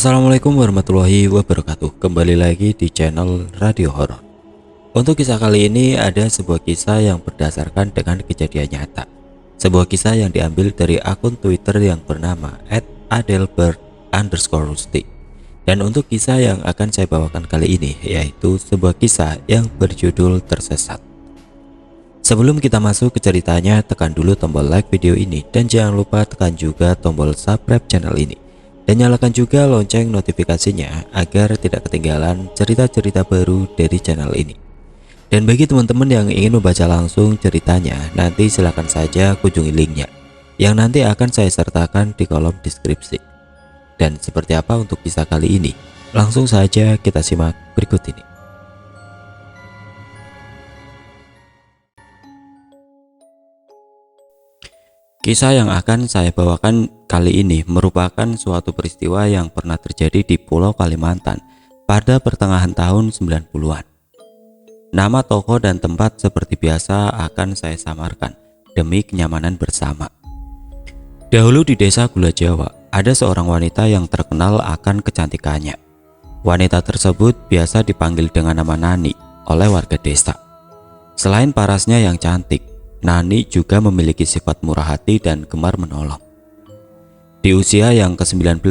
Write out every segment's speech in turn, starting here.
Assalamualaikum warahmatullahi wabarakatuh. Kembali lagi di channel Radio Horor. Untuk kisah kali ini ada sebuah kisah yang berdasarkan dengan kejadian nyata. Sebuah kisah yang diambil dari akun Twitter yang bernama @adelbert_rusty. Dan untuk kisah yang akan saya bawakan kali ini yaitu sebuah kisah yang berjudul Tersesat. Sebelum kita masuk ke ceritanya, tekan dulu tombol like video ini dan jangan lupa tekan juga tombol subscribe channel ini. Dan nyalakan juga lonceng notifikasinya agar tidak ketinggalan cerita-cerita baru dari channel ini. Dan bagi teman-teman yang ingin membaca langsung ceritanya, nanti silahkan saja kunjungi linknya yang nanti akan saya sertakan di kolom deskripsi. Dan seperti apa untuk kisah kali ini? Langsung saja kita simak berikut ini. Kisah yang akan saya bawakan kali ini merupakan suatu peristiwa yang pernah terjadi di Pulau Kalimantan pada pertengahan tahun 90-an. Nama toko dan tempat seperti biasa akan saya samarkan demi kenyamanan bersama. Dahulu di desa Gula Jawa, ada seorang wanita yang terkenal akan kecantikannya. Wanita tersebut biasa dipanggil dengan nama Nani oleh warga desa. Selain parasnya yang cantik, Nani juga memiliki sifat murah hati dan gemar menolong. Di usia yang ke-19,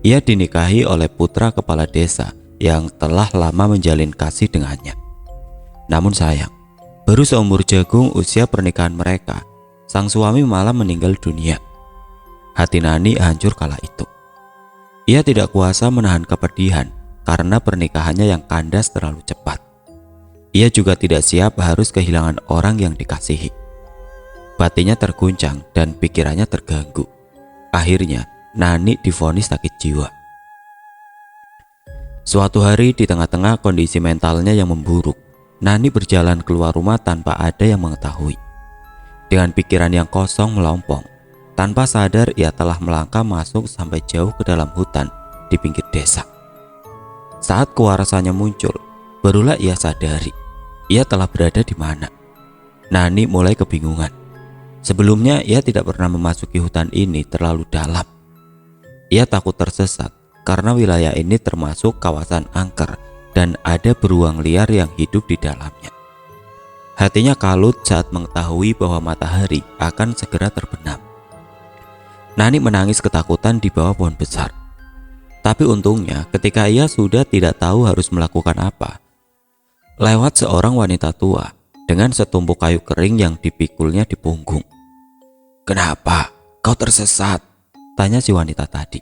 ia dinikahi oleh putra kepala desa yang telah lama menjalin kasih dengannya. Namun sayang, baru seumur jagung usia pernikahan mereka, sang suami malah meninggal dunia. Hati Nani hancur kala itu. Ia tidak kuasa menahan kepedihan karena pernikahannya yang kandas terlalu cepat. Ia juga tidak siap harus kehilangan orang yang dikasihi. Batinnya terguncang dan pikirannya terganggu. Akhirnya, Nani divonis sakit jiwa. Suatu hari di tengah-tengah kondisi mentalnya yang memburuk, Nani berjalan keluar rumah tanpa ada yang mengetahui. Dengan pikiran yang kosong melompong, tanpa sadar ia telah melangkah masuk sampai jauh ke dalam hutan di pinggir desa. Saat kewarasannya muncul, barulah ia sadari ia telah berada di mana. Nani mulai kebingungan. Sebelumnya ia tidak pernah memasuki hutan ini terlalu dalam. Ia takut tersesat karena wilayah ini termasuk kawasan angker dan ada beruang liar yang hidup di dalamnya. Hatinya kalut saat mengetahui bahwa matahari akan segera terbenam. Nani menangis ketakutan di bawah pohon besar. Tapi untungnya ketika ia sudah tidak tahu harus melakukan apa, lewat seorang wanita tua dengan setumpuk kayu kering yang dipikulnya di punggung. "Kenapa? Kau tersesat?" tanya si wanita tadi.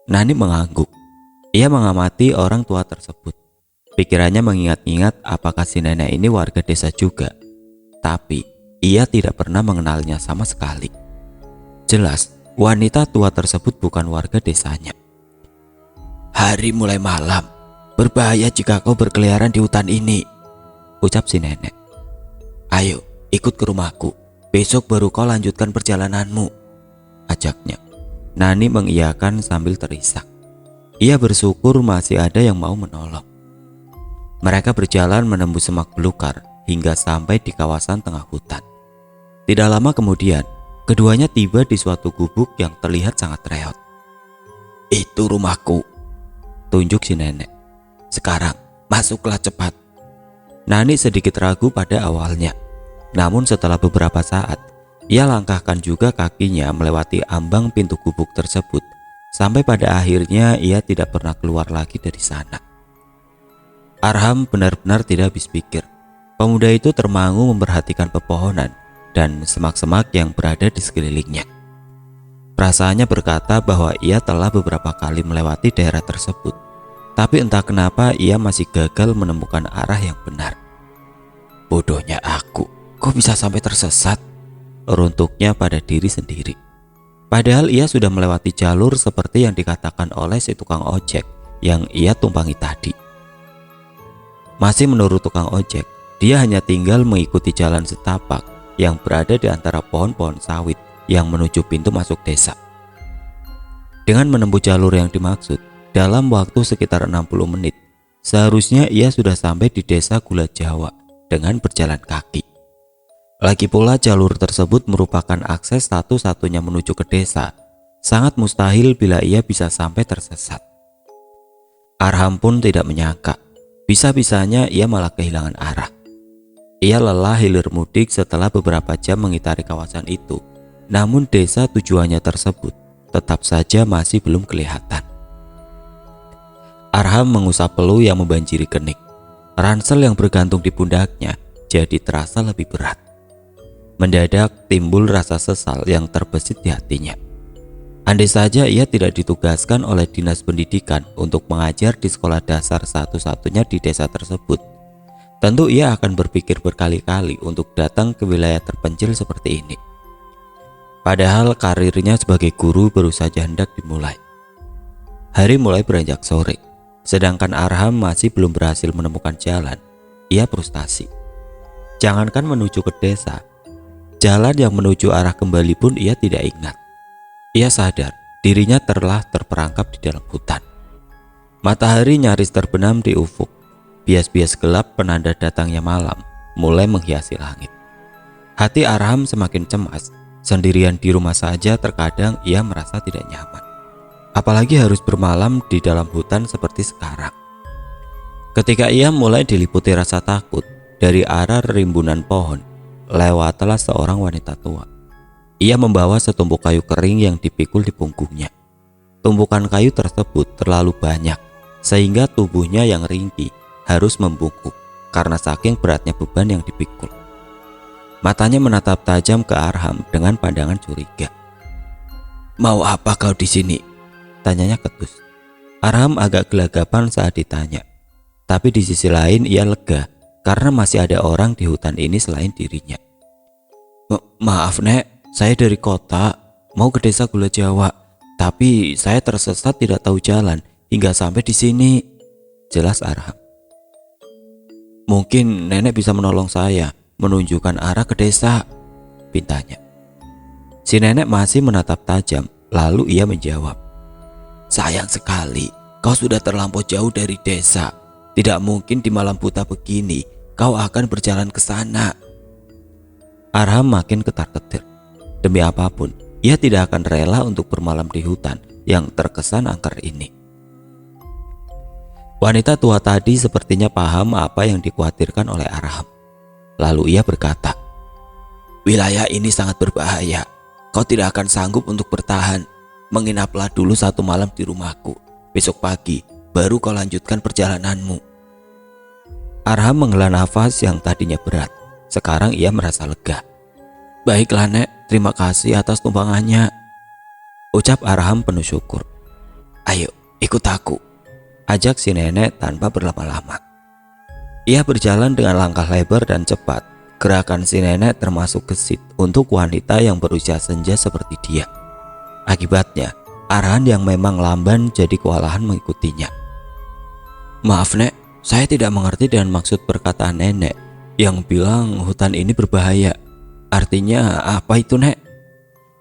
Nani mengangguk. Ia mengamati orang tua tersebut. Pikirannya mengingat-ingat apakah si nenek ini warga desa juga. Tapi ia tidak pernah mengenalnya sama sekali. Jelas, wanita tua tersebut bukan warga desanya. "Hari mulai malam. Berbahaya jika kau berkeliaran di hutan ini," ucap si nenek. "Ayo, ikut ke rumahku. Besok baru kau lanjutkan perjalananmu," ajaknya. Nani mengiyakan sambil terisak. Ia bersyukur masih ada yang mau menolong. Mereka berjalan menembus semak belukar hingga sampai di kawasan tengah hutan. Tidak lama kemudian, keduanya tiba di suatu gubuk yang terlihat sangat reot. "Itu rumahku," tunjuk si nenek. "Sekarang masuklah cepat." Nani sedikit ragu pada awalnya. Namun setelah beberapa saat, ia langkahkan juga kakinya melewati ambang pintu gubuk tersebut. Sampai pada akhirnya ia tidak pernah keluar lagi dari sana. Arham benar-benar tidak habis pikir. Pemuda itu termangu memperhatikan pepohonan dan semak-semak yang berada di sekelilingnya. Perasaannya berkata bahwa ia telah beberapa kali melewati daerah tersebut. Tapi entah kenapa ia masih gagal menemukan arah yang benar. "Bodohnya aku, kok bisa sampai tersesat?" runtuknya pada diri sendiri. Padahal ia sudah melewati jalur seperti yang dikatakan oleh si tukang ojek yang ia tumpangi tadi. Masih menurut tukang ojek, dia hanya tinggal mengikuti jalan setapak yang berada di antara pohon-pohon sawit yang menuju pintu masuk desa. Dengan menempuh jalur yang dimaksud, dalam waktu sekitar 60 menit, seharusnya ia sudah sampai di desa Gula Jawa dengan berjalan kaki. Lagi pula jalur tersebut merupakan akses satu-satunya menuju ke desa. Sangat mustahil bila ia bisa sampai tersesat. Arham pun tidak menyangka, bisa-bisanya ia malah kehilangan arah. Ia lelah hilir mudik setelah beberapa jam mengitari kawasan itu. Namun desa tujuannya tersebut tetap saja masih belum kelihatan. Arham mengusap peluh yang membanjiri kening. Ransel yang bergantung di pundaknya jadi terasa lebih berat. Mendadak timbul rasa sesal yang terbesit di hatinya. Andai saja ia tidak ditugaskan oleh dinas pendidikan untuk mengajar di sekolah dasar satu-satunya di desa tersebut, tentu ia akan berpikir berkali-kali untuk datang ke wilayah terpencil seperti ini. Padahal karirnya sebagai guru baru saja hendak dimulai. Hari mulai beranjak sore, sedangkan Arham masih belum berhasil menemukan jalan. Ia frustasi. Jangankan menuju ke desa, jalan yang menuju arah kembali pun ia tidak ingat. Ia sadar dirinya telah terperangkap di dalam hutan. Matahari nyaris terbenam di ufuk. Bias-bias gelap penanda datangnya malam mulai menghiasi langit. Hati Arham semakin cemas. Sendirian di rumah saja terkadang ia merasa tidak nyaman. Apalagi harus bermalam di dalam hutan seperti sekarang. Ketika ia mulai diliputi rasa takut, dari arah rimbunan pohon lewatlah seorang wanita tua. Ia membawa setumpuk kayu kering yang dipikul di punggungnya. Tumpukan kayu tersebut terlalu banyak sehingga tubuhnya yang ringkih harus membungkuk karena saking beratnya beban yang dipikul. Matanya menatap tajam ke Arham dengan pandangan curiga. "Mau apa kau di sini?" tanyanya ketus. Arham agak gelagapan saat ditanya. Tapi di sisi lain ia lega karena masih ada orang di hutan ini selain dirinya. Maaf Nek, saya dari kota, mau ke desa Gula Jawa, tapi saya tersesat tidak tahu jalan hingga sampai di sini, jelas Arham. Mungkin nenek bisa menolong saya, menunjukkan arah ke desa, pintanya. Si nenek masih menatap tajam, lalu ia menjawab. Sayang sekali, kau sudah terlampau jauh dari desa. Tidak mungkin di malam buta begini, kau akan berjalan ke sana. Arham makin ketar-ketir. Demi apapun, ia tidak akan rela untuk bermalam di hutan yang terkesan angker ini. Wanita tua tadi sepertinya paham apa yang dikhawatirkan oleh Arham. Lalu ia berkata, "Wilayah ini sangat berbahaya. Kau tidak akan sanggup untuk bertahan. Menginaplah dulu satu malam di rumahku. Besok pagi baru kau lanjutkan perjalananmu." Arham menghela nafas yang tadinya berat. Sekarang ia merasa lega. "Baiklah Nek, terima kasih atas tumpangannya," ucap Arham penuh syukur. "Ayo ikut aku," ajak si nenek tanpa berlama-lama. Ia berjalan dengan langkah lebar dan cepat. Gerakan si nenek termasuk gesit untuk wanita yang berusia senja seperti dia. Akibatnya, Arhan yang memang lamban jadi kewalahan mengikutinya. "Maaf Nek, saya tidak mengerti dengan maksud perkataan nenek yang bilang hutan ini berbahaya. Artinya apa itu Nek?"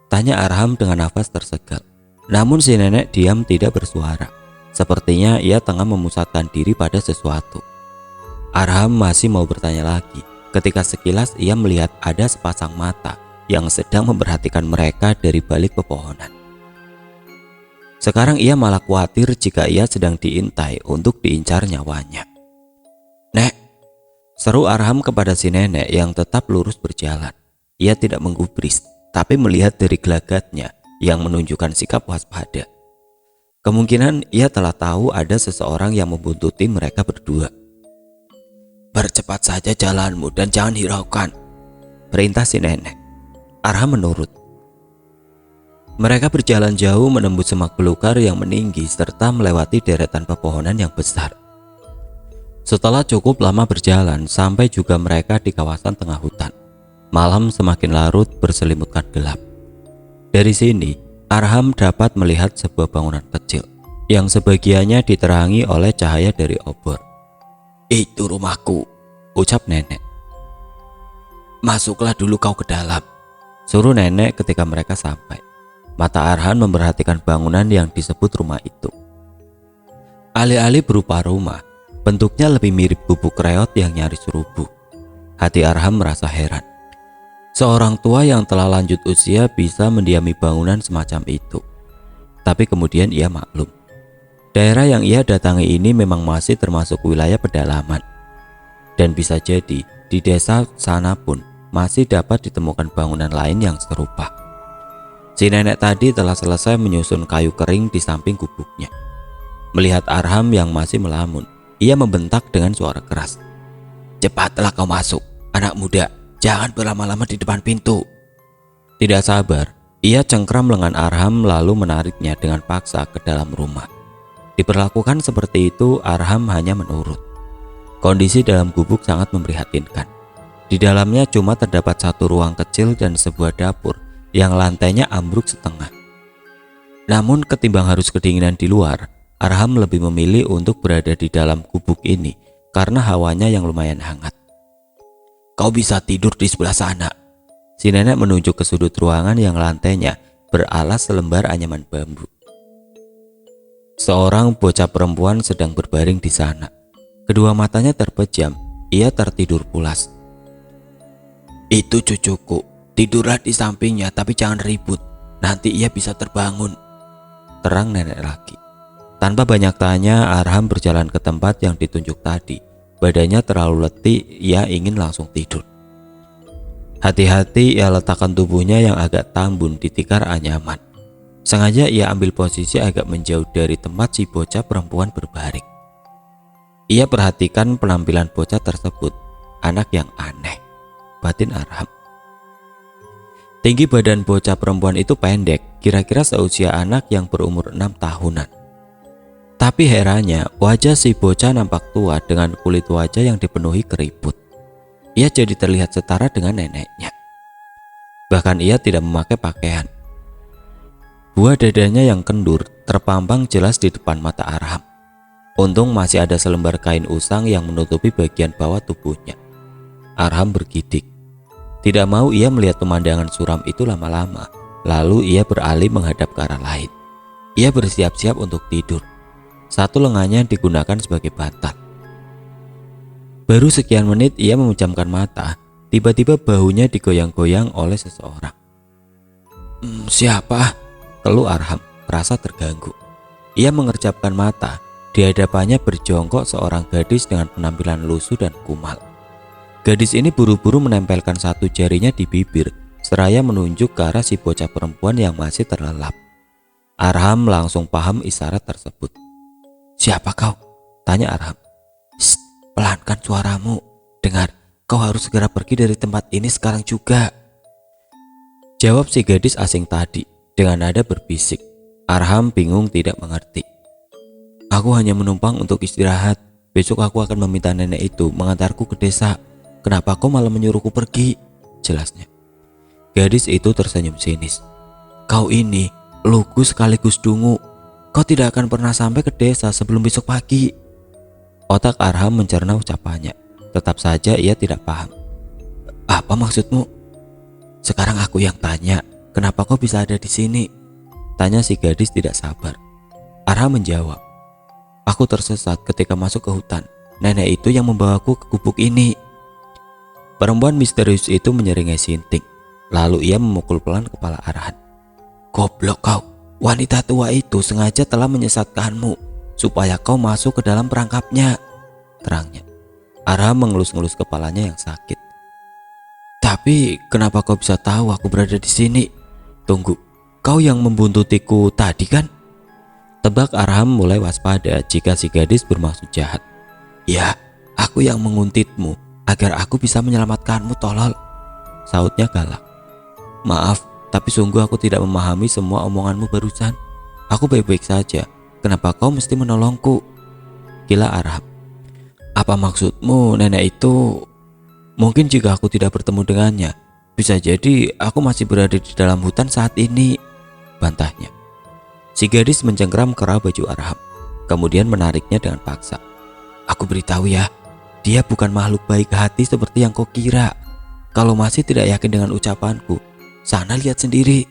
tanya Arham dengan nafas tersegal. Namun si nenek diam tidak bersuara. Sepertinya ia tengah memusatkan diri pada sesuatu. Arham masih mau bertanya lagi ketika sekilas ia melihat ada sepasang mata yang sedang memperhatikan mereka dari balik pepohonan. Sekarang ia malah khawatir jika ia sedang diintai untuk diincar nyawanya. "Nek," seru Arham kepada si nenek yang tetap lurus berjalan. Ia tidak menggubris, tapi melihat dari gelagatnya yang menunjukkan sikap waspada. Kemungkinan ia telah tahu ada seseorang yang membuntuti mereka berdua. "Percepat saja jalanmu dan jangan hiraukan," perintah si nenek. Arham menurut. Mereka berjalan jauh menembus semak belukar yang meninggi serta melewati deretan pepohonan yang besar. Setelah cukup lama berjalan sampai juga mereka di kawasan tengah hutan. Malam semakin larut berselimutkan gelap. Dari sini, Arham dapat melihat sebuah bangunan kecil yang sebagiannya diterangi oleh cahaya dari obor. "Itu rumahku," ucap nenek. "Masuklah dulu kau ke dalam," suruh nenek ketika mereka sampai. Mata Arhan memperhatikan bangunan yang disebut rumah itu. Alih-alih berupa rumah, bentuknya lebih mirip gubuk reot yang nyaris rubuh. Hati Arham merasa heran. Seorang tua yang telah lanjut usia bisa mendiami bangunan semacam itu. Tapi kemudian ia maklum. Daerah yang ia datangi ini memang masih termasuk wilayah pedalaman. Dan bisa jadi di desa sana pun masih dapat ditemukan bangunan lain yang serupa. Si nenek tadi telah selesai menyusun kayu kering di samping gubuknya. Melihat Arham yang masih melamun, ia membentak dengan suara keras. "Cepatlah kau masuk, anak muda, jangan berlama-lama di depan pintu." Tidak sabar, ia cengkram lengan Arham lalu menariknya dengan paksa ke dalam rumah. Diperlakukan seperti itu, Arham hanya menurut. Kondisi dalam gubuk sangat memprihatinkan. Di dalamnya cuma terdapat satu ruang kecil dan sebuah dapur yang lantainya ambruk setengah. Namun ketimbang harus kedinginan di luar, Arham lebih memilih untuk berada di dalam gubuk ini karena hawanya yang lumayan hangat. "Kau bisa tidur di sebelah sana." Si nenek menunjuk ke sudut ruangan yang lantainya beralas selembar anyaman bambu. Seorang bocah perempuan sedang berbaring di sana. Kedua matanya terpejam, ia tertidur pulas. "Itu cucuku, tidurlah di sampingnya tapi jangan ribut, nanti ia bisa terbangun," terang nenek lagi. Tanpa banyak tanya, Arham berjalan ke tempat yang ditunjuk tadi. Badannya terlalu letih, ia ingin langsung tidur. Hati-hati ia letakkan tubuhnya yang agak tambun di tikar anyaman. Sengaja ia ambil posisi agak menjauh dari tempat si bocah perempuan berbaring. Ia perhatikan penampilan bocah tersebut, anak yang aneh, batin Arham. Tinggi badan bocah perempuan itu pendek, kira-kira seusia anak yang berumur 6 tahunan. Tapi herannya, wajah si bocah nampak tua dengan kulit wajah yang dipenuhi keriput. Ia jadi terlihat setara dengan neneknya. Bahkan ia tidak memakai pakaian. Buah dadanya yang kendur terpampang jelas di depan mata Arham. Untung masih ada selembar kain usang yang menutupi bagian bawah tubuhnya. Arham bergidik. Tidak mau ia melihat pemandangan suram itu lama-lama. Lalu ia beralih menghadap ke arah lain. Ia bersiap-siap untuk tidur. Satu lengannya digunakan sebagai bantal. Baru sekian menit ia memejamkan mata, tiba-tiba bahunya digoyang-goyang oleh seseorang. "Siapa?" keluh Arham, merasa terganggu. Ia mengerjapkan mata, di hadapannya berjongkok seorang gadis dengan penampilan lusuh dan kumal. Gadis ini buru-buru menempelkan satu jarinya di bibir, seraya menunjuk ke arah si bocah perempuan yang masih terlelap. Arham langsung paham isyarat tersebut. "Siapa kau?" tanya Arham. "Shh, pelankan suaramu. Dengar, kau harus segera pergi dari tempat ini sekarang juga," jawab si gadis asing tadi dengan nada berbisik. Arham bingung tidak mengerti. "Aku hanya menumpang untuk istirahat. Besok aku akan meminta nenek itu mengantarku ke desa. Kenapa kau malah menyuruhku pergi?" jelasnya. Gadis itu tersenyum sinis. "Kau ini lugu sekaligus dungu. Kau tidak akan pernah sampai ke desa sebelum besok pagi." Otak Arham mencerna ucapannya. Tetap saja ia tidak paham. "Apa maksudmu?" "Sekarang aku yang tanya, kenapa kau bisa ada di sini?" tanya si gadis tidak sabar. Arham menjawab, "Aku tersesat ketika masuk ke hutan. Nenek itu yang membawaku ke gubuk ini." Perempuan misterius itu menyeringai sinting. Lalu ia memukul pelan kepala Arham. "Goblok kau, wanita tua itu sengaja telah menyesatkanmu supaya kau masuk ke dalam perangkapnya," terangnya. Arham mengelus-ngelus kepalanya yang sakit. "Tapi kenapa kau bisa tahu aku berada di sini? Tunggu, kau yang membuntutiku tadi kan?" Tebak Arham mulai waspada jika si gadis bermaksud jahat. "Ya, aku yang menguntitmu agar aku bisa menyelamatkanmu, tolol," sautnya galak. "Maaf, tapi sungguh aku tidak memahami semua omonganmu barusan. Aku baik-baik saja. Kenapa kau mesti menolongku?" gila Arham. "Apa maksudmu nenek itu? Mungkin jika aku tidak bertemu dengannya, bisa jadi aku masih berada di dalam hutan saat ini," bantahnya. Si gadis mencengkeram kerah baju Arham, kemudian menariknya dengan paksa. "Aku beritahu ya, dia bukan makhluk baik hati seperti yang kau kira. Kalau masih tidak yakin dengan ucapanku, sana lihat sendiri."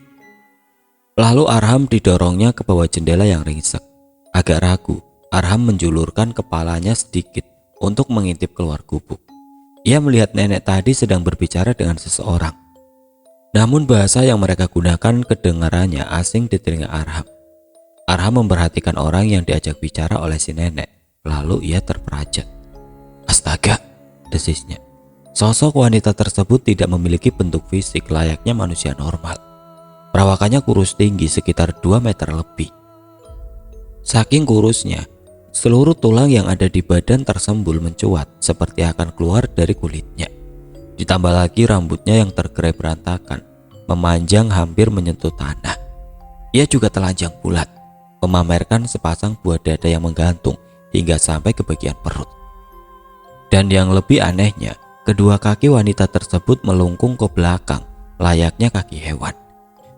Lalu Arham didorongnya ke bawah jendela yang ringsek. Agak ragu, Arham menjulurkan kepalanya sedikit untuk mengintip keluar gubuk. Ia melihat nenek tadi sedang berbicara dengan seseorang. Namun bahasa yang mereka gunakan kedengarannya asing di telinga Arham. Arham memperhatikan orang yang diajak bicara oleh si nenek, lalu ia terperajat. Astaga, desisnya. Sosok wanita tersebut tidak memiliki bentuk fisik layaknya manusia normal. Perawakannya kurus tinggi sekitar 2 meter lebih. Saking kurusnya, seluruh tulang yang ada di badan tersembul mencuat seperti akan keluar dari kulitnya. Ditambah lagi rambutnya yang tergerai berantakan, memanjang hampir menyentuh tanah. Ia juga telanjang bulat, memamerkan sepasang buah dada yang menggantung hingga sampai ke bagian perut. Dan yang lebih anehnya, kedua kaki wanita tersebut melungkung ke belakang layaknya kaki hewan.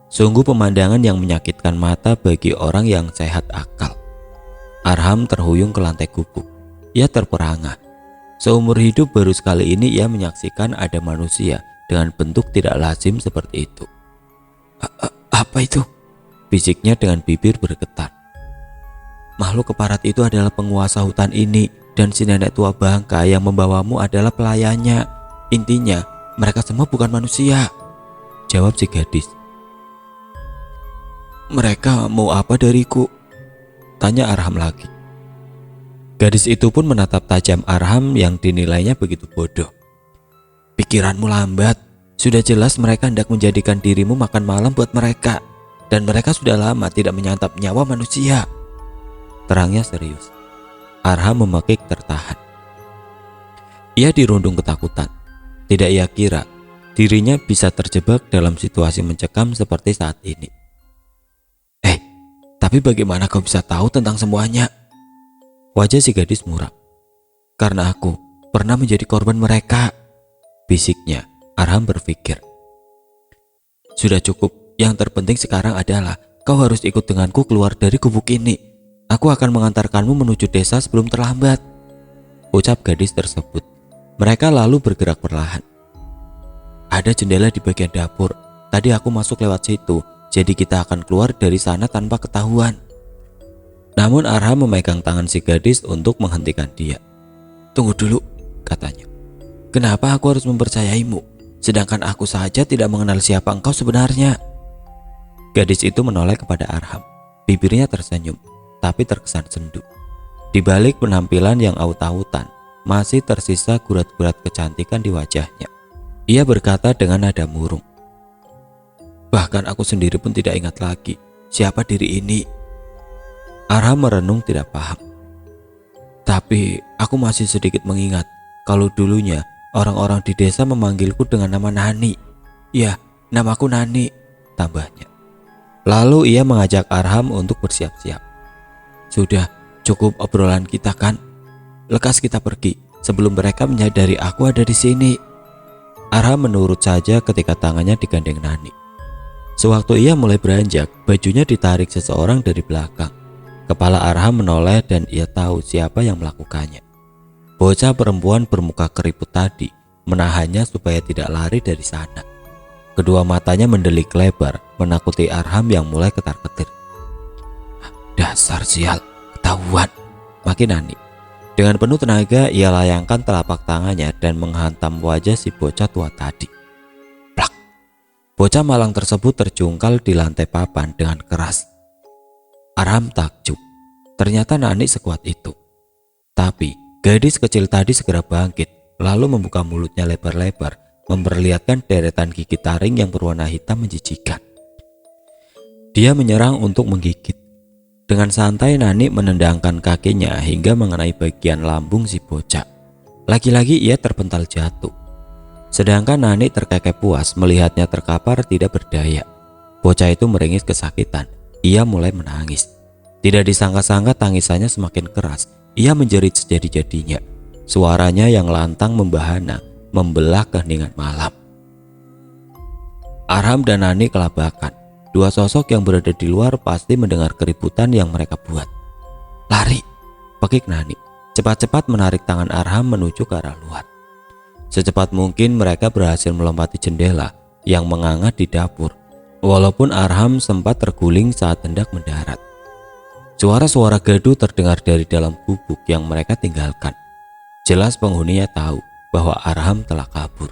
Sungguh pemandangan yang menyakitkan mata bagi orang yang sehat akal. Arham terhuyung ke lantai gubuk. Ia terperangah. Seumur hidup baru sekali ini ia menyaksikan ada manusia dengan bentuk tidak lazim seperti itu. Apa itu? Bisiknya dengan bibir bergetar. Makhluk keparat itu adalah penguasa hutan ini, dan si nenek tua bangka yang membawamu adalah pelayannya. Intinya, mereka semua bukan manusia, jawab si gadis. Mereka mau apa dariku? Tanya Arham lagi. Gadis itu pun menatap tajam Arham yang dinilainya begitu bodoh. Pikiranmu lambat. Sudah jelas mereka hendak menjadikan dirimu makan malam buat mereka. Dan mereka sudah lama tidak menyantap nyawa manusia. Terangnya serius. Arham memekik tertahan. Ia dirundung ketakutan. Tidak ia kira dirinya bisa terjebak dalam situasi mencekam seperti saat ini. Tapi bagaimana kau bisa tahu tentang semuanya? Wajah si gadis muram. Karena aku pernah menjadi korban mereka, bisiknya. Arham berpikir. Sudah cukup, yang terpenting sekarang adalah kau harus ikut denganku keluar dari gubuk ini. Aku akan mengantarkanmu menuju desa sebelum terlambat, ucap gadis tersebut. Mereka lalu bergerak perlahan. Ada jendela di bagian dapur. Tadi aku masuk lewat situ. Jadi kita akan keluar dari sana tanpa ketahuan. Namun Arham memegang tangan si gadis untuk menghentikan dia. Tunggu dulu, katanya. Kenapa aku harus mempercayaimu? Sedangkan aku saja tidak mengenal siapa engkau sebenarnya. Gadis itu menoleh kepada Arham. Bibirnya tersenyum, tapi terkesan sendu. Di balik penampilan yang aut-autan, masih tersisa gurat-gurat kecantikan di wajahnya. Ia berkata dengan nada murung. Bahkan aku sendiri pun tidak ingat lagi siapa diri ini. Arham merenung tidak paham. Tapi aku masih sedikit mengingat kalau dulunya orang-orang di desa memanggilku dengan nama Nani. Ya, namaku Nani, tambahnya. Lalu ia mengajak Arham untuk bersiap-siap. Sudah, cukup obrolan kita kan? Lekas kita pergi sebelum mereka menyadari aku ada di sini. Arham menurut saja ketika tangannya digandeng Nani. Sewaktu ia mulai beranjak, bajunya ditarik seseorang dari belakang. Kepala Arham menoleh dan ia tahu siapa yang melakukannya. Bocah perempuan bermuka keriput tadi menahannya supaya tidak lari dari sana. Kedua matanya mendelik lebar, menakuti Arham yang mulai ketar-ketir. Dasar sial, ketahuan, makin Nani. Dengan penuh tenaga ia layangkan telapak tangannya dan menghantam wajah si bocah tua tadi. Bocah malang tersebut terjungkal di lantai papan dengan keras. Arham takjub. Ternyata Nani sekuat itu. Tapi gadis kecil tadi segera bangkit, lalu membuka mulutnya lebar-lebar, memperlihatkan deretan gigi taring yang berwarna hitam menjijikan. Dia menyerang untuk menggigit. Dengan santai Nani menendangkan kakinya hingga mengenai bagian lambung si bocah. Lagi-lagi ia terpental jatuh. Sedangkan Nani terkekeh puas melihatnya terkapar tidak berdaya. Bocah itu meringis kesakitan. Ia mulai menangis. Tidak disangka-sangka tangisannya semakin keras. Ia menjerit sejadi-jadinya. Suaranya yang lantang membahana membelah keheningan malam. Arham dan Nani kelabakan. Dua sosok yang berada di luar pasti mendengar keributan yang mereka buat. Lari, pekik Nani. Cepat-cepat menarik tangan Arham menuju ke arah luar. Secepat mungkin mereka berhasil melompati jendela yang menganga di dapur, walaupun Arham sempat terguling saat hendak mendarat. Suara-suara gaduh terdengar dari dalam gubuk yang mereka tinggalkan. Jelas penghuninya tahu bahwa Arham telah kabur.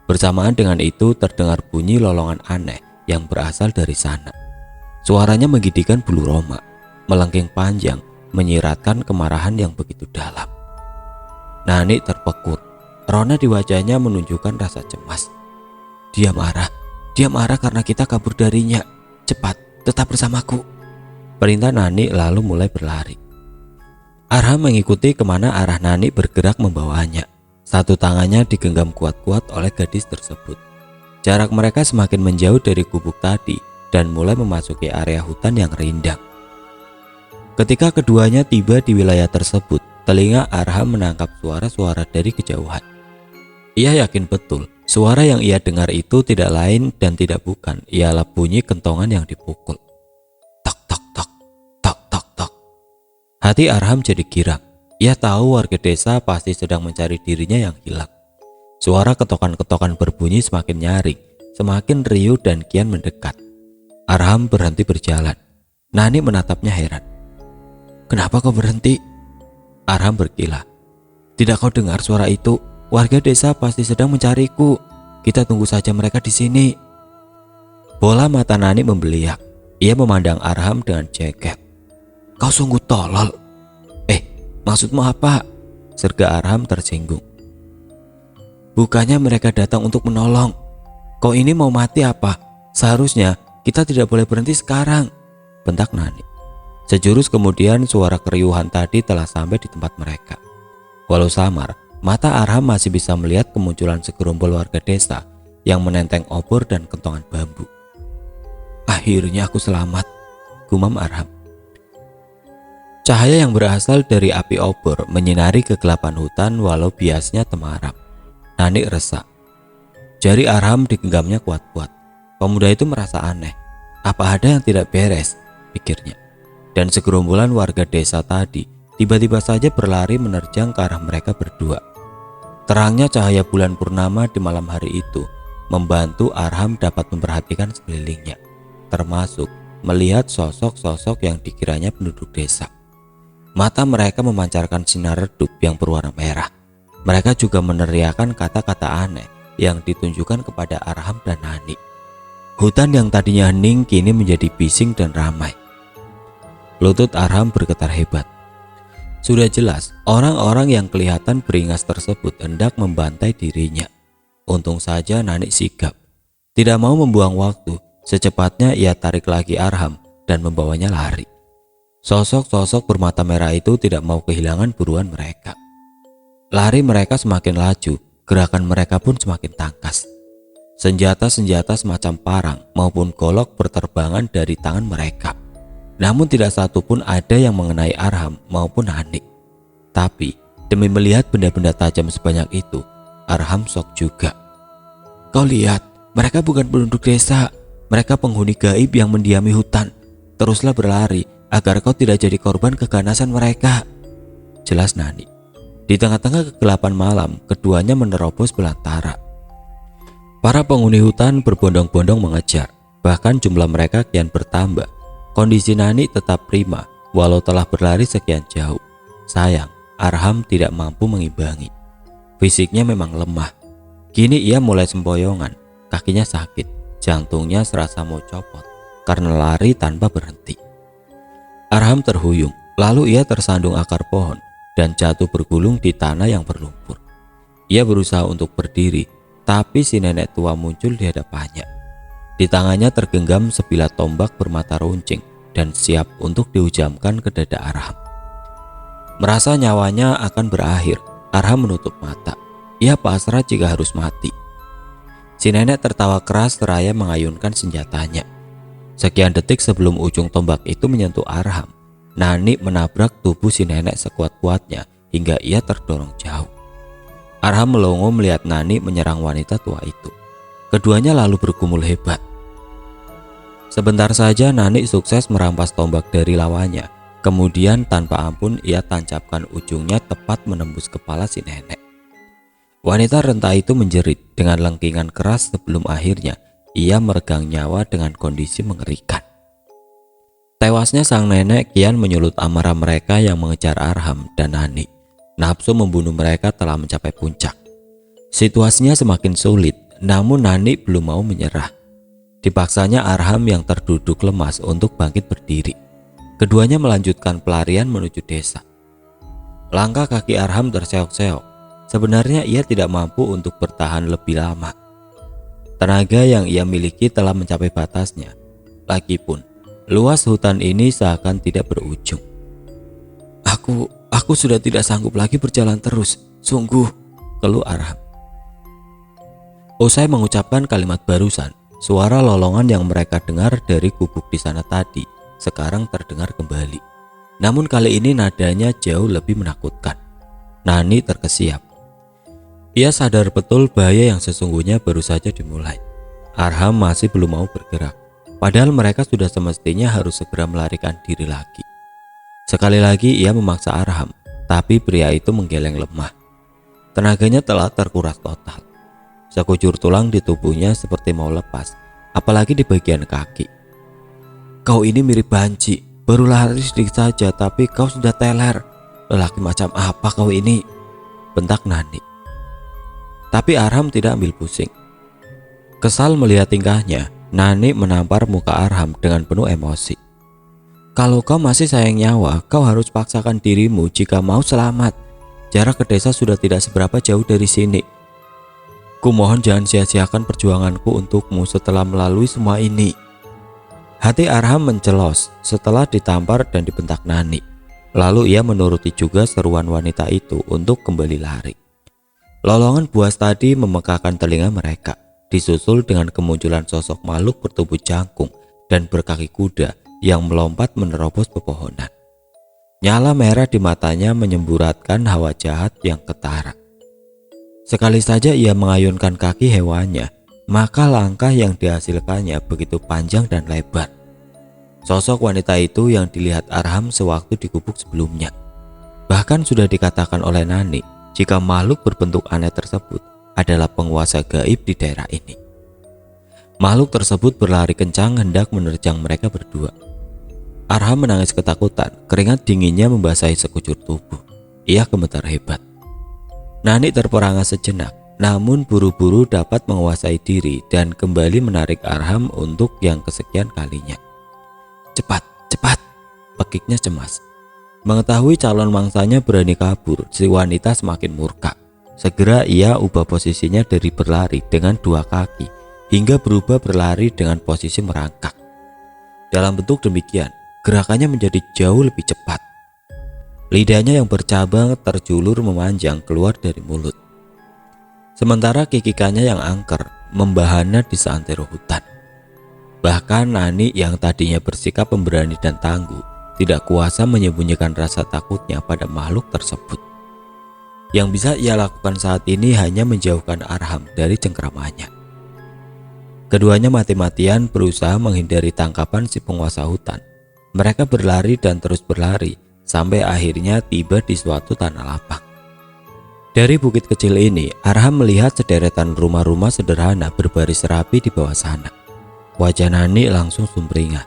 Bersamaan dengan itu terdengar bunyi lolongan aneh yang berasal dari sana. Suaranya menggigitkan bulu roma, melengking panjang, menyiratkan kemarahan yang begitu dalam. Nani terpekur. Rona di wajahnya menunjukkan rasa cemas. Dia marah karena kita kabur darinya. Cepat, tetap bersamaku. Perintah Nani lalu mulai berlari. Arham mengikuti kemana arah Nani bergerak membawanya. Satu tangannya digenggam kuat-kuat oleh gadis tersebut. Jarak mereka semakin menjauh dari gubuk tadi dan mulai memasuki area hutan yang rindang. Ketika keduanya tiba di wilayah tersebut, telinga Arham menangkap suara-suara dari kejauhan. Ia yakin betul suara yang ia dengar itu tidak lain dan tidak bukan ialah bunyi kentongan yang dipukul. Tok tok tok, tok tok tok. Hati Arham jadi girang. Ia tahu warga desa pasti sedang mencari dirinya yang hilang. Suara ketokan-ketokan berbunyi semakin nyaring, semakin riuh dan kian mendekat. Arham berhenti berjalan. Nani menatapnya heran. Kenapa kau berhenti? Arham berkilah. Tidak kau dengar suara itu? Warga desa pasti sedang mencariku. Kita tunggu saja mereka di sini. Bola mata Nani membeliak. Ia memandang Arham dengan cekek. Kau sungguh tolol. Maksudmu apa? Serga Arham tersinggung. Bukannya mereka datang untuk menolong. Kau ini mau mati apa? Seharusnya kita tidak boleh berhenti sekarang, bentak Nani. Sejurus kemudian suara keriuhan tadi telah sampai di tempat mereka. Walau samar, mata Arham masih bisa melihat kemunculan segerombol warga desa yang menenteng obor dan kentongan bambu. Akhirnya aku selamat, gumam Arham. Cahaya yang berasal dari api obor menyinari kegelapan hutan walau biasnya temaram. Nani resah. Jari Arham digenggamnya kuat-kuat. Pemuda itu merasa aneh. Apa ada yang tidak beres, pikirnya. Dan segerombolan warga desa tadi tiba-tiba saja berlari menerjang ke arah mereka berdua. Terangnya cahaya bulan purnama di malam hari itu membantu Arham dapat memperhatikan sekelilingnya, termasuk melihat sosok-sosok yang dikiranya penduduk desa. Mata mereka memancarkan sinar redup yang berwarna merah. Mereka juga meneriakkan kata-kata aneh yang ditunjukkan kepada Arham dan Nani. Hutan yang tadinya hening kini menjadi bising dan ramai. Lutut Arham bergetar hebat. Sudah jelas orang-orang yang kelihatan beringas tersebut hendak membantai dirinya. Untung saja Nani sigap. Tidak mau membuang waktu, secepatnya ia tarik lagi Arham dan membawanya lari. Sosok-sosok bermata merah itu tidak mau kehilangan buruan mereka. Lari mereka semakin laju, gerakan mereka pun semakin tangkas. Senjata-senjata semacam parang maupun golok berterbangan dari tangan mereka. Namun tidak satu pun ada yang mengenai Arham maupun Nani. Tapi demi melihat benda-benda tajam sebanyak itu, Arham shock juga. Kau lihat, mereka bukan penduduk desa. Mereka penghuni gaib yang mendiami hutan. Teruslah berlari agar kau tidak jadi korban keganasan mereka, jelas Nani. Di tengah-tengah kegelapan malam, keduanya menerobos belantara. Para penghuni hutan berbondong-bondong mengejar, bahkan jumlah mereka kian bertambah. Kondisi Nani tetap prima, walau telah berlari sekian jauh. Sayang, Arham tidak mampu mengimbangi. Fisiknya memang lemah. Kini ia mulai sempoyongan, kakinya sakit, jantungnya serasa mau copot karena lari tanpa berhenti. Arham terhuyung, lalu ia tersandung akar pohon dan jatuh bergulung di tanah yang berlumpur. Ia berusaha untuk berdiri, tapi si nenek tua muncul di hadapannya. Di tangannya tergenggam sebilah tombak bermata runcing dan siap untuk dihujamkan ke dada Arham. Merasa nyawanya akan berakhir, Arham menutup mata. Ia pasrah jika harus mati. Si nenek tertawa keras seraya mengayunkan senjatanya. Sekian detik sebelum ujung tombak itu menyentuh Arham, Nani menabrak tubuh si nenek sekuat-kuatnya hingga ia terdorong jauh. Arham melongo melihat Nani menyerang wanita tua itu. Keduanya lalu bergumul hebat. Sebentar saja Nani sukses merampas tombak dari lawannya. Kemudian tanpa ampun ia tancapkan ujungnya tepat menembus kepala si nenek. Wanita renta itu menjerit dengan lengkingan keras sebelum akhirnya ia meregang nyawa dengan kondisi mengerikan. Tewasnya sang nenek kian menyulut amarah mereka yang mengejar Arham dan Nani. Nafsu membunuh mereka telah mencapai puncak. Situasinya semakin sulit, namun Nani belum mau menyerah. Dipaksanya Arham yang terduduk lemas untuk bangkit berdiri. Keduanya melanjutkan pelarian menuju desa. Langkah kaki Arham terseok-seok. Sebenarnya ia tidak mampu untuk bertahan lebih lama. Tenaga yang ia miliki telah mencapai batasnya. Lagipun, luas hutan ini seakan tidak berujung. Aku sudah tidak sanggup lagi berjalan terus. Sungguh, keluh Arham. Usai mengucapkan kalimat barusan, suara lolongan yang mereka dengar dari gubuk di sana tadi sekarang terdengar kembali. Namun kali ini nadanya jauh lebih menakutkan. Nani terkesiap. Ia sadar betul bahaya yang sesungguhnya baru saja dimulai. Arham masih belum mau bergerak, padahal mereka sudah semestinya harus segera melarikan diri lagi. Sekali lagi ia memaksa Arham, tapi pria itu menggeleng lemah. Tenaganya telah terkuras total. Sekujur tulang di tubuhnya seperti mau lepas, apalagi di bagian kaki. Kau ini mirip banci, baru lari sedikit saja tapi kau sudah teler. Lelaki macam apa kau ini? Bentak Nani. Tapi Arham tidak ambil pusing. Kesal melihat tingkahnya, Nani menampar muka Arham dengan penuh emosi. Kalau kau masih sayang nyawa, kau harus paksakan dirimu jika mau selamat. Jarak ke desa sudah tidak seberapa jauh dari sini. Kumohon jangan sia-siakan perjuanganku untukmu setelah melalui semua ini. Hati Arham mencelos setelah ditampar dan dibentak Nani. Lalu ia menuruti juga seruan wanita itu untuk kembali lari. Lolongan buas tadi memekakan telinga mereka, disusul dengan kemunculan sosok makhluk bertubuh jangkung dan berkaki kuda yang melompat menerobos pepohonan. Nyala merah di matanya menyemburatkan hawa jahat yang ketara. Sekali saja ia mengayunkan kaki hewannya, maka langkah yang dihasilkannya begitu panjang dan lebar. Sosok wanita itu yang dilihat Arham sewaktu di gubuk sebelumnya. Bahkan sudah dikatakan oleh Nani jika makhluk berbentuk aneh tersebut adalah penguasa gaib di daerah ini. Makhluk tersebut berlari kencang hendak menerjang mereka berdua. Arham menangis ketakutan, keringat dinginnya membasahi sekujur tubuh. Ia gemetar hebat. Nani terperangah sejenak, namun buru-buru dapat menguasai diri dan kembali menarik Arham untuk yang kesekian kalinya. Cepat, cepat, pekiknya cemas. Mengetahui calon mangsanya berani kabur, si wanita semakin murka. Segera ia ubah posisinya dari berlari dengan dua kaki hingga berubah berlari dengan posisi merangkak. Dalam bentuk demikian, gerakannya menjadi jauh lebih cepat. Lidahnya yang bercabang terjulur memanjang keluar dari mulut. Sementara kikikannya yang angker membahana di seantero hutan. Bahkan Nani yang tadinya bersikap pemberani dan tangguh tidak kuasa menyembunyikan rasa takutnya pada makhluk tersebut. Yang bisa ia lakukan saat ini hanya menjauhkan Arham dari cengkramannya. Keduanya mati-matian berusaha menghindari tangkapan si penguasa hutan. Mereka berlari dan terus berlari sampai akhirnya tiba di suatu tanah lapang. Dari bukit kecil ini, Arham melihat sederetan rumah-rumah sederhana berbaris rapi di bawah sana. Wajah Nani langsung sumringah.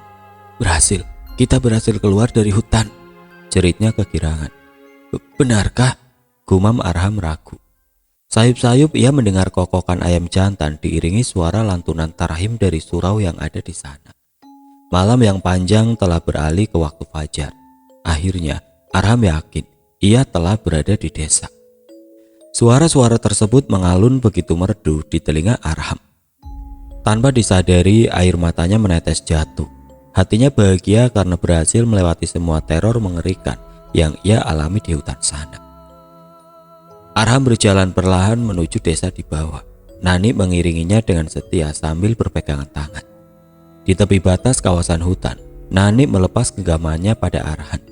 Berhasil, kita berhasil keluar dari hutan, jeritnya kegirangan. Benarkah? Gumam Arham ragu. Sayup-sayup ia mendengar kokokan ayam jantan diiringi suara lantunan tarhim dari surau yang ada di sana. Malam yang panjang telah beralih ke waktu fajar. Akhirnya Arham yakin ia telah berada di desa. Suara-suara tersebut mengalun begitu merdu di telinga Arham. Tanpa disadari air matanya menetes jatuh. Hatinya bahagia karena berhasil melewati semua teror mengerikan yang ia alami di hutan sana. Arham berjalan perlahan menuju desa di bawah. Nani mengiringinya dengan setia sambil berpegangan tangan. Di tepi batas kawasan hutan, Nani melepas genggamannya pada Arham.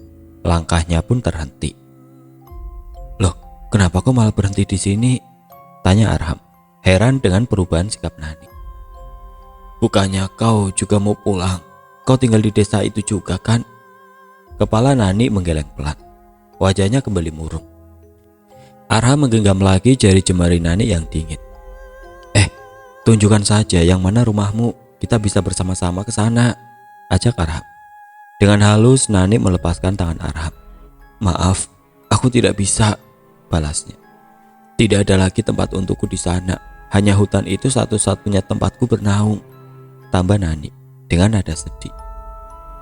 Langkahnya pun terhenti. Loh, kenapa kau malah berhenti di sini? Tanya Arham, heran dengan perubahan sikap Nani. Bukannya kau juga mau pulang? Kau tinggal di desa itu juga kan? Kepala Nani menggeleng pelan. Wajahnya kembali murung. Arham menggenggam lagi jari jemari Nani yang dingin. Tunjukkan saja yang mana rumahmu. Kita bisa bersama-sama ke sana, ajak Arham. Dengan halus Nani melepaskan tangan Arham. Maaf, aku tidak bisa, balasnya. Tidak ada lagi tempat untukku di sana. Hanya hutan itu satu-satunya tempatku bernaung. tambah Nani dengan nada sedih.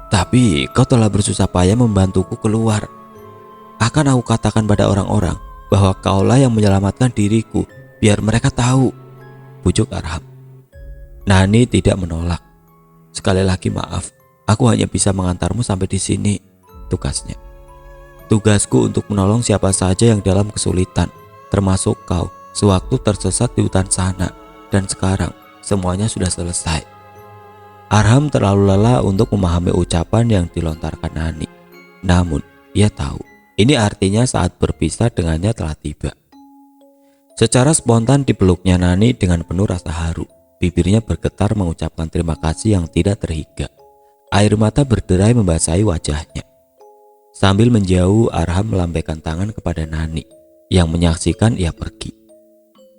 Tapi kau telah bersusah payah membantuku keluar. Akan aku katakan pada orang-orang bahwa kaulah yang menyelamatkan diriku, biar mereka tahu, bujuk Arham. Nani tidak menolak. Sekali lagi maaf, aku hanya bisa mengantarmu sampai di sini, tugasnya. Tugasku untuk menolong siapa saja yang dalam kesulitan, termasuk kau, sewaktu tersesat di hutan sana. Dan sekarang semuanya sudah selesai. Arham terlalu lelah untuk memahami ucapan yang dilontarkan Nani. Namun, ia tahu ini artinya saat berpisah dengannya telah tiba. Secara spontan dipeluknya Nani dengan penuh rasa haru. Bibirnya bergetar mengucapkan terima kasih yang tidak terhingga. Air mata berderai membasahi wajahnya. Sambil menjauh, Arham melambaikan tangan kepada Nani yang menyaksikan ia pergi.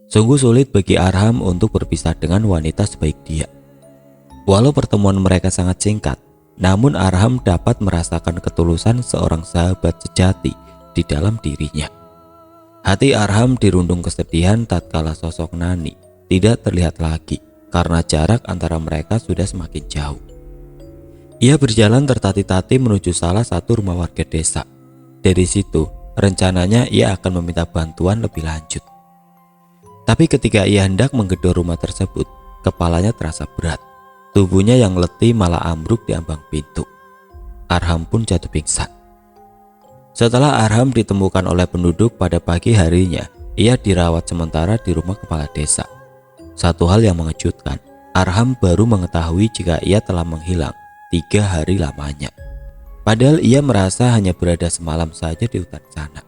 Sungguh sulit bagi Arham untuk berpisah dengan wanita sebaik dia. Walau pertemuan mereka sangat singkat, namun Arham dapat merasakan ketulusan seorang sahabat sejati di dalam dirinya. Hati Arham dirundung kesedihan tatkala sosok Nani tidak terlihat lagi karena jarak antara mereka sudah semakin jauh. Ia berjalan tertati-tati menuju salah satu rumah warga desa. Dari situ, rencananya ia akan meminta bantuan lebih lanjut. Tapi ketika ia hendak menggedor rumah tersebut, kepalanya terasa berat. Tubuhnya yang letih malah ambruk di ambang pintu. Arham pun jatuh pingsan. Setelah Arham ditemukan oleh penduduk pada pagi harinya, ia dirawat sementara di rumah kepala desa. Satu hal yang mengejutkan, Arham baru mengetahui jika ia telah menghilang 3 hari lamanya. Padahal ia merasa hanya berada semalam saja di hutan sana.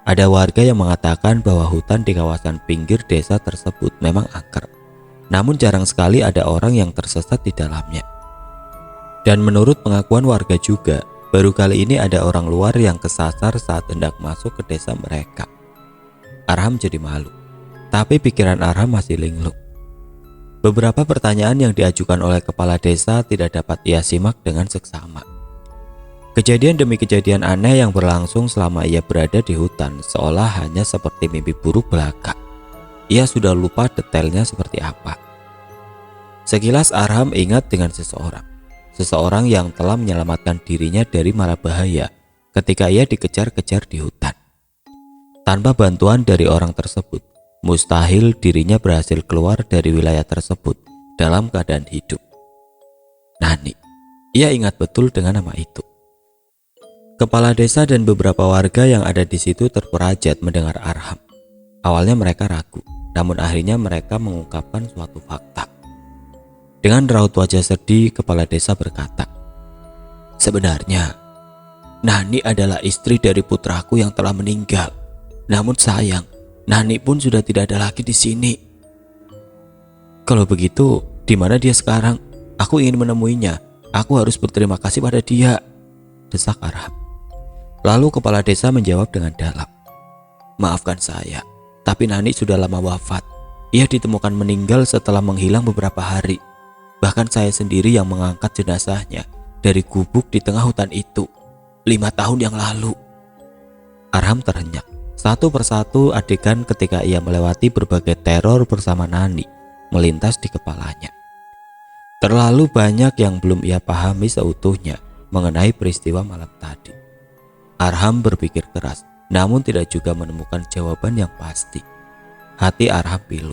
Ada warga yang mengatakan bahwa hutan di kawasan pinggir desa tersebut memang angker. Namun jarang sekali ada orang yang tersesat di dalamnya. Dan menurut pengakuan warga juga, baru kali ini ada orang luar yang kesasar saat hendak masuk ke desa mereka. Arham jadi malu, tapi pikiran Arham masih linglung. Beberapa pertanyaan yang diajukan oleh kepala desa tidak dapat ia simak dengan seksama. Kejadian demi kejadian aneh yang berlangsung selama ia berada di hutan seolah hanya seperti mimpi buruk belaka. Ia sudah lupa detailnya seperti apa. Sekilas Arham ingat dengan seseorang yang telah menyelamatkan dirinya dari mara bahaya ketika ia dikejar-kejar di hutan. Tanpa bantuan dari orang tersebut, mustahil dirinya berhasil keluar dari wilayah tersebut dalam keadaan hidup. Nani, ia ingat betul dengan nama itu. Kepala desa dan beberapa warga yang ada di situ terperajat mendengar Arham. Awalnya mereka ragu, namun akhirnya mereka mengungkapkan suatu fakta. Dengan raut wajah sedih, kepala desa berkata, "Sebenarnya, Nani adalah istri dari putraku yang telah meninggal. Namun sayang, Nani pun sudah tidak ada lagi di sini." "Kalau begitu, di mana dia sekarang? Aku ingin menemuinya. Aku harus berterima kasih pada dia," desak Arham. Lalu kepala desa menjawab dengan dalam, "Maafkan saya, tapi Nani sudah lama wafat. Ia ditemukan meninggal setelah menghilang beberapa hari. Bahkan saya sendiri yang mengangkat jenazahnya dari gubuk di tengah hutan itu 5 tahun yang lalu." Arham terhenyak. Satu persatu adegan ketika ia melewati berbagai teror bersama Nani melintas di kepalanya. Terlalu banyak yang belum ia pahami seutuhnya mengenai peristiwa malam tadi. Arham berpikir keras, namun tidak juga menemukan jawaban yang pasti. Hati Arham pilu.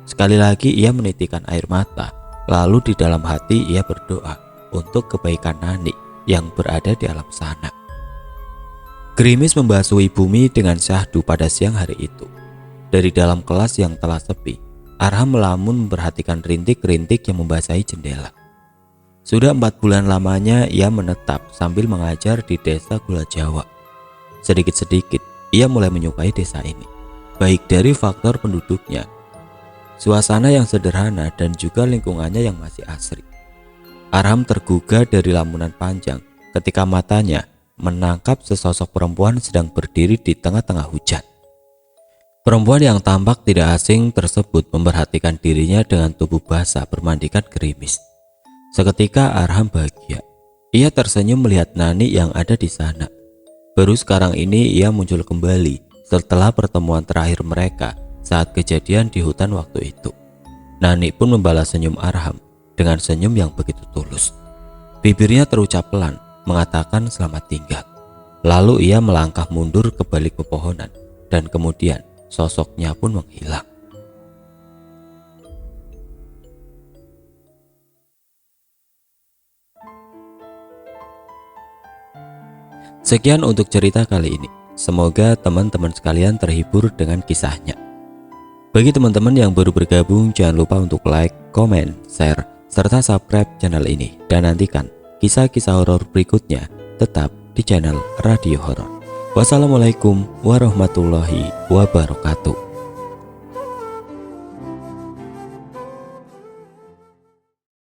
Sekali lagi ia menitikan air mata, lalu di dalam hati ia berdoa untuk kebaikan Nani yang berada di alam sana. Gerimis membasuhi bumi dengan syahdu pada siang hari itu. Dari dalam kelas yang telah sepi, Arham melamun memperhatikan rintik-rintik yang membasahi jendela. Sudah 4 bulan lamanya ia menetap sambil mengajar di desa Gula Jawa. Sedikit-sedikit ia mulai menyukai desa ini, baik dari faktor penduduknya, suasana yang sederhana, dan juga lingkungannya yang masih asri. Arham tergugah dari lamunan panjang ketika matanya menangkap sesosok perempuan sedang berdiri di tengah-tengah hujan. Perempuan yang tampak tidak asing tersebut memperhatikan dirinya dengan tubuh basah bermandikan gerimis. Seketika Arham bahagia. Ia tersenyum melihat Nani yang ada di sana. Baru sekarang ini ia muncul kembali setelah pertemuan terakhir mereka saat kejadian di hutan waktu itu. Nani pun membalas senyum Arham. dengan senyum yang begitu tulus. Bibirnya terucap pelan, mengatakan selamat tinggal. Lalu ia melangkah mundur ke balik pepohonan dan kemudian sosoknya pun menghilang. Sekian untuk cerita kali ini. Semoga teman-teman sekalian terhibur dengan kisahnya. Bagi teman-teman yang baru bergabung, jangan lupa untuk like, komen, share, serta subscribe channel ini. Dan nantikan kisah-kisah horor berikutnya tetap di channel Radio Horor. Wassalamualaikum warahmatullahi wabarakatuh.